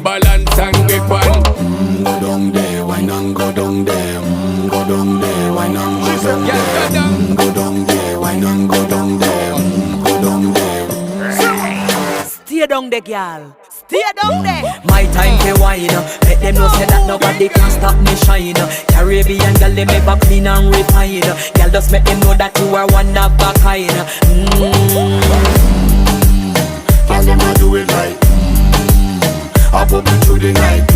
balance and grip on. Go down there, why not go down there? Go down there, why not go down there? Go down there, why not go down there? Go down there. Stay down there, girl. Stay down there. My time to wine. Let them know say that nobody can stop me shine. Caribbean girl, they make back clean and refine. Girl, just make them know that you are one of a kind. Tell them I do it right. I pop it through the night.